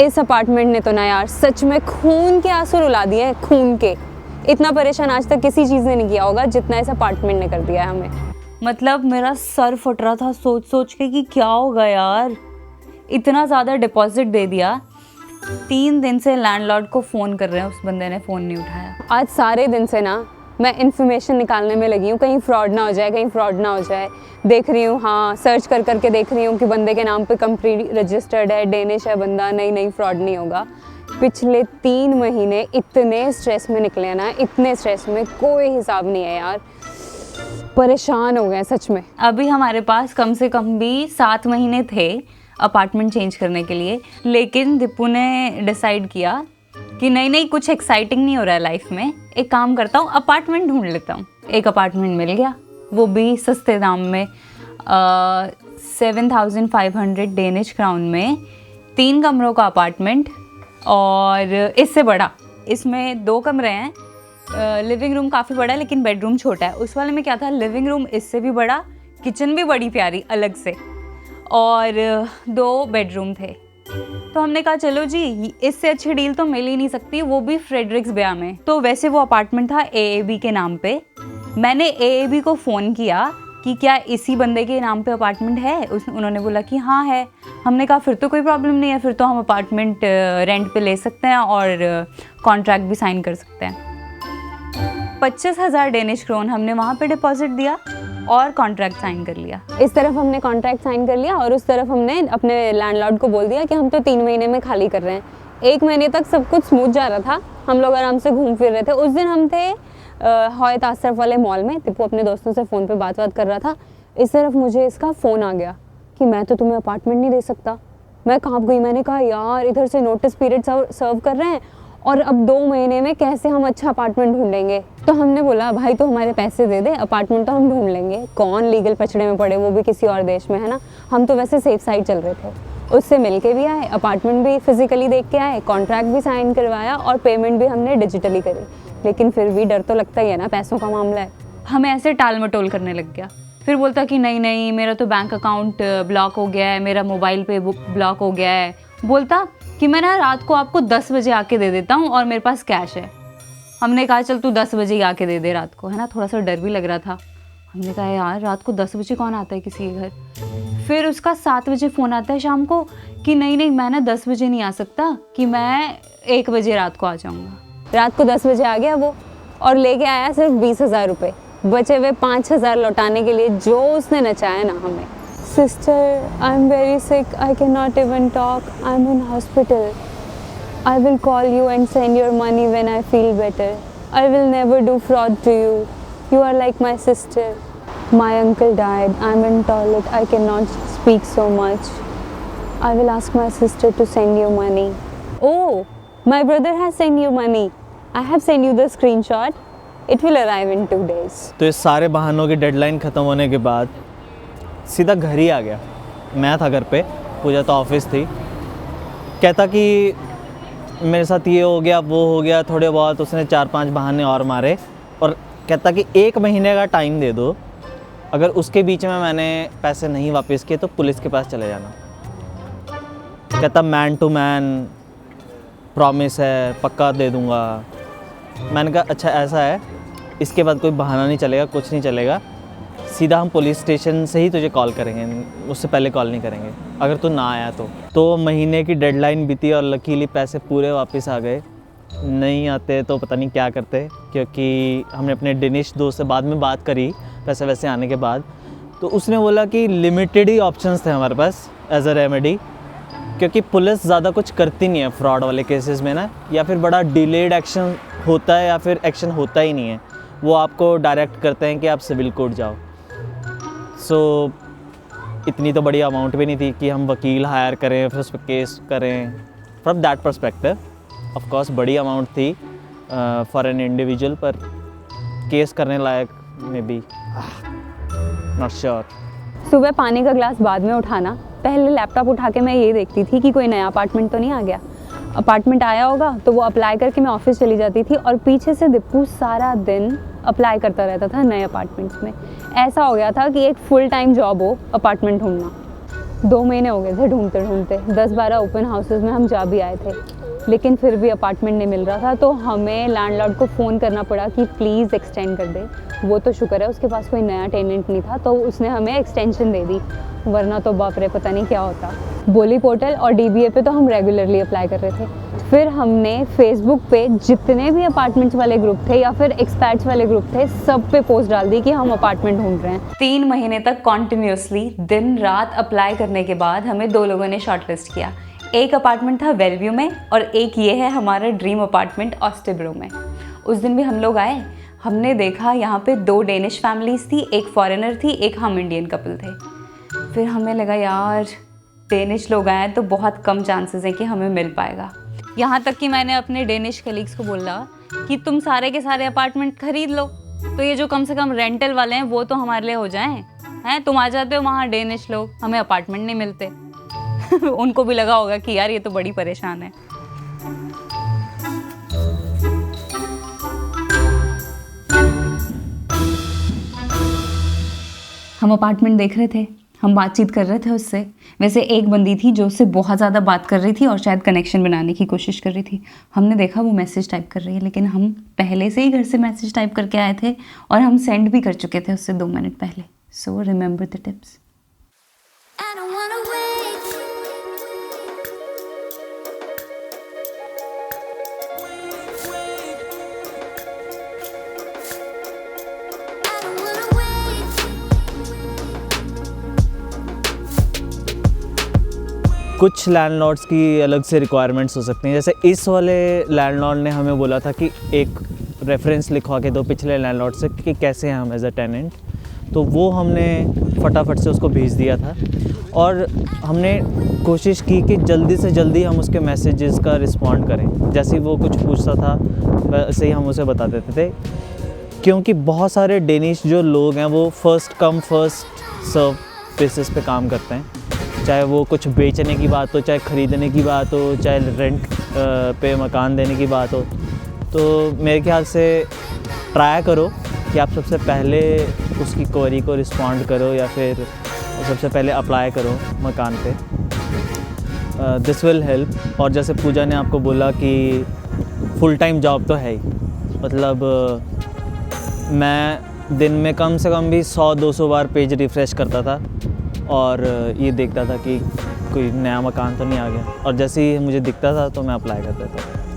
इस अपार्टमेंट ने तो ना यार सच में खून के आंसू रुला दिए हैं, खून के। इतना परेशान आज तक किसी चीज़ ने नहीं किया होगा जितना इस अपार्टमेंट ने कर दिया है हमें। मतलब मेरा सर फट रहा था सोच सोच के कि क्या होगा यार, इतना ज़्यादा डिपॉजिट दे दिया। 3 दिन से लैंडलॉर्ड को फ़ोन कर रहे हैं, उस बंदे ने फ़ोन नहीं उठाया। आज सारे दिन से ना मैं इन्फॉर्मेशन निकालने में लगी हूँ, कहीं फ्रॉड ना हो जाए, कहीं फ्रॉड ना हो जाए। देख रही हूँ, हाँ सर्च कर करके देख रही हूँ कि बंदे के नाम पे कंपनी रजिस्टर्ड है, डेनिश है बंदा, नहीं फ्रॉड नहीं होगा। पिछले 3 महीने इतने स्ट्रेस में निकले हैं ना, इतने स्ट्रेस में कोई हिसाब नहीं है यार, परेशान हो गए सच में। अभी हमारे पास कम से कम भी 7 महीने थे अपार्टमेंट चेंज करने के लिए, लेकिन दीपू ने डिसाइड किया कि नहीं कुछ एक्साइटिंग नहीं हो रहा है लाइफ में, एक काम करता हूँ अपार्टमेंट ढूंढ लेता हूँ। एक अपार्टमेंट मिल गया, वो भी सस्ते दाम में, 7,500 डेनिश क्राउन में 3 कमरों का अपार्टमेंट, और इससे बड़ा, इसमें 2 कमरे हैं। लिविंग रूम काफ़ी बड़ा है लेकिन बेडरूम छोटा है। उस वाले में क्या था, लिविंग रूम इससे भी बड़ा, किचन भी बड़ी प्यारी अलग से, और 2 बेडरूम थे। तो हमने कहा चलो जी, इससे अच्छी डील तो मिल ही नहीं सकती, वो भी फ्रेडरिक्सबर्ग में। तो वैसे वो अपार्टमेंट था AAB के नाम पे। मैंने AAB को फ़ोन किया कि क्या इसी बंदे के नाम पे अपार्टमेंट है। उन्होंने बोला कि हाँ है। हमने कहा फिर तो कोई प्रॉब्लम नहीं है, फिर तो हम अपार्टमेंट रेंट पे ले सकते हैं और कॉन्ट्रैक्ट भी साइन कर सकते हैं। 25,000 डेनिश क्रोन हमने वहाँ पे डिपॉजिट दिया और कॉन्ट्रैक्ट साइन कर लिया। इस तरफ हमने कॉन्ट्रैक्ट साइन कर लिया और उस तरफ हमने अपने लैंडलॉर्ड को बोल दिया कि हम तो 3 महीने में खाली कर रहे हैं। 1 महीने तक सब कुछ स्मूथ जा रहा था, हम लोग आराम से घूम फिर रहे थे। उस दिन हम थे हॉयत आसरफ वाले मॉल में, दीपू अपने दोस्तों से फ़ोन पे बात कर रहा था। इस तरफ मुझे इसका फ़ोन आ गया कि मैं तो तुम्हें अपार्टमेंट नहीं दे सकता। मैं काँप गई, मैंने कहा यार इधर से नोटिस पीरियड सर्व कर रहे हैं और अब 2 महीने में कैसे हम अच्छा अपार्टमेंट ढूंढेंगे। तो हमने बोला भाई तो हमारे पैसे दे दे, अपार्टमेंट तो हम ढूंढ लेंगे, कौन लीगल पचड़े में पड़े, वो भी किसी और देश में, है ना। हम तो वैसे सेफ साइड चल रहे थे। उससे मिल के भी आए, अपार्टमेंट भी फिजिकली देख के आए, कॉन्ट्रैक्ट भी साइन करवाया और पेमेंट भी हमने डिजिटली करी। लेकिन फिर भी डर तो लगता ही है ना, पैसों का मामला है। हमें ऐसे टाल मटोल करने लग गया। फिर बोलता कि नहीं मेरा तो बैंक अकाउंट ब्लॉक हो गया है, मेरा मोबाइल पे ब्लॉक हो गया है। बोलता कि मैं ना रात को आपको 10 बजे आके दे देता हूँ और मेरे पास कैश है। हमने कहा चल तू 10 बजे ही आके दे दे रात को, है ना। थोड़ा सा डर भी लग रहा था। हमने कहा यार रात को 10 बजे कौन आता है किसी के घर। फिर उसका 7 बजे फ़ोन आता है शाम को कि नहीं मैं ना 10 बजे नहीं आ सकता, कि मैं 1 बजे रात को आ जाऊँगा। रात को 10 बजे आ गया वो और लेके आया सिर्फ 20,000 रुपये। बचे हुए 5,000 लौटाने के लिए जो उसने नचाया ना हमें। Sister, I'm very sick. I cannot even talk. I'm in hospital. I will call you and send your money when I feel better. I will never do fraud to you. You are like my sister. My uncle died. I'm in toilet. I cannot speak so much. I will ask my sister to send you money. Oh, my brother has sent you money. I have sent you the screenshot. It will arrive in 2 days. तो ये सारे बहानों की deadline ख़त्म होने के बाद सीधा घर ही आ गया। मैं था घर पे, पूजा तो ऑफिस थी। कहता कि मेरे साथ ये हो गया वो हो गया, थोड़े बहुत उसने 4-5 बहाने और मारे और कहता कि 1 महीने का टाइम दे दो, अगर उसके बीच में मैंने पैसे नहीं वापस किए तो पुलिस के पास चले जाना। कहता मैन टू मैन प्रॉमिस है, पक्का दे दूँगा। मैंने कहा अच्छा ऐसा है, इसके बाद कोई बहाना नहीं चलेगा, कुछ नहीं चलेगा, सीधा हम पुलिस स्टेशन से ही तुझे कॉल करेंगे, उससे पहले कॉल नहीं करेंगे अगर तू ना आया तो महीने की डेडलाइन बीती और लकीली पैसे पूरे वापस आ गए। नहीं आते तो पता नहीं क्या करते, क्योंकि हमने अपने डेनिश दोस्त से बाद में बात करी पैसे वैसे आने के बाद, तो उसने बोला कि लिमिटेड ही ऑप्शंस थे हमारे पास एज अ रेमेडी, क्योंकि पुलिस ज़्यादा कुछ करती नहीं है फ्रॉड वाले केसेस में ना, या फिर बड़ा डिलेड एक्शन होता है या फिर एक्शन होता ही नहीं है। वो आपको डायरेक्ट करते हैं कि आप सिविल कोर्ट जाओ। सो इतनी तो बड़ी अमाउंट भी नहीं थी कि हम वकील हायर करें फिर उस पर केस करें। From that perspective of course बड़ी अमाउंट थी फॉर एन इंडिविजुअल, पर केस करने लायक मे बी नॉट श्योर। सुबह पानी का ग्लास बाद में उठाना, पहले लैपटॉप उठा के मैं ये देखती थी कि कोई नया अपार्टमेंट तो नहीं आ गया। अपार्टमेंट आया होगा तो वो अप्लाई करके मैं ऑफिस चली जाती थी और पीछे से दीपू सारा दिन अप्लाई करता रहता था नए अपार्टमेंट्स में। ऐसा हो गया था कि एक फुल टाइम जॉब हो अपार्टमेंट ढूंढना। 2 महीने हो गए थे ढूंढते ढूंढते, 10-12 ओपन हाउसेस में हम जा भी आए थे, लेकिन फिर भी अपार्टमेंट नहीं मिल रहा था। तो हमें लैंडलॉर्ड को फ़ोन करना पड़ा कि प्लीज़ एक्सटेंड कर दे। वो तो शुक्र है उसके पास कोई नया टेनेंट नहीं था, तो उसने हमें एक्सटेंशन दे दी, वरना तो बाप रे पता नहीं क्या होता। बोली पोर्टल और DBA पे तो हम रेगुलरली अप्लाई कर रहे थे। फिर हमने फेसबुक पे जितने भी अपार्टमेंट्स वाले ग्रुप थे या फिर एक्सपैट्स वाले ग्रुप थे, सब पे पोस्ट डाल दी कि हम अपार्टमेंट ढूंढ रहे हैं। 3 महीने तक कॉन्टिन्यूसली दिन रात अप्लाई करने के बाद हमें 2 लोगों ने शॉर्टलिस्ट किया। एक अपार्टमेंट था वेलव्यू में और एक ये है हमारा ड्रीम अपार्टमेंट ऑस्टिब्रो में। उस दिन भी हम लोग आए, हमने देखा यहाँ पे 2 डेनिश फैमिलीज़ थी, एक फॉरेनर थी, एक हम इंडियन कपल थे। फिर हमें लगा यार डेनिश लोग आए तो बहुत कम चांसेस हैं कि हमें मिल पाएगा। यहाँ तक कि मैंने अपने डेनिश कलीग्स को बोला कि तुम सारे के सारे अपार्टमेंट खरीद लो, तो ये जो कम से कम रेंटल वाले हैं वो तो हमारे लिए हो जाएं। हैं तुम आ जाते हो वहाँ डेनिश लोग, हमें अपार्टमेंट नहीं मिलते। उनको भी लगा होगा कि यार ये तो बड़ी परेशान है। हम अपार्टमेंट देख रहे थे, हम बातचीत कर रहे थे उससे। वैसे एक बंदी थी जो उससे बहुत ज़्यादा बात कर रही थी और शायद कनेक्शन बनाने की कोशिश कर रही थी। हमने देखा वो मैसेज टाइप कर रही है, लेकिन हम पहले से ही घर से मैसेज टाइप करके आए थे और हम सेंड भी कर चुके थे उससे 2 मिनट पहले। So remember the tips. कुछ लैंडलॉर्ड्स की अलग से रिक्वायरमेंट्स हो सकती हैं। जैसे इस वाले लैंडलॉर्ड ने हमें बोला था कि एक रेफरेंस लिखवा के दो पिछले लैंडलॉर्ड से कि कैसे हैं हम एज अ टेनेंट, तो वो हमने फटाफट से उसको भेज दिया था और हमने कोशिश की कि जल्दी से जल्दी हम उसके मैसेजेस का रिस्पॉन्ड करें। जैसे ही वो कुछ पूछता था वैसे ही हम उसे बता देते थे, क्योंकि बहुत सारे डेनिश जो लोग हैं वो first come first serve basis पे काम करते हैं। चाहे वो कुछ बेचने की बात हो, चाहे ख़रीदने की बात हो, चाहे रेंट पे मकान देने की बात हो। तो मेरे ख्याल से ट्राई करो कि आप सबसे पहले उसकी क्वेरी को रिस्पॉन्ड करो या फिर सबसे पहले अप्लाई करो मकान पे। This will help. और जैसे पूजा ने आपको बोला कि फुल टाइम जॉब तो है ही, मतलब मैं दिन में कम से कम भी 100-200 बार पेज रिफ़्रेश करता था और ये देखता था कि कोई नया मकान तो नहीं आ गया, और जैसे ही मुझे दिखता था तो मैं अप्लाई कर देता था।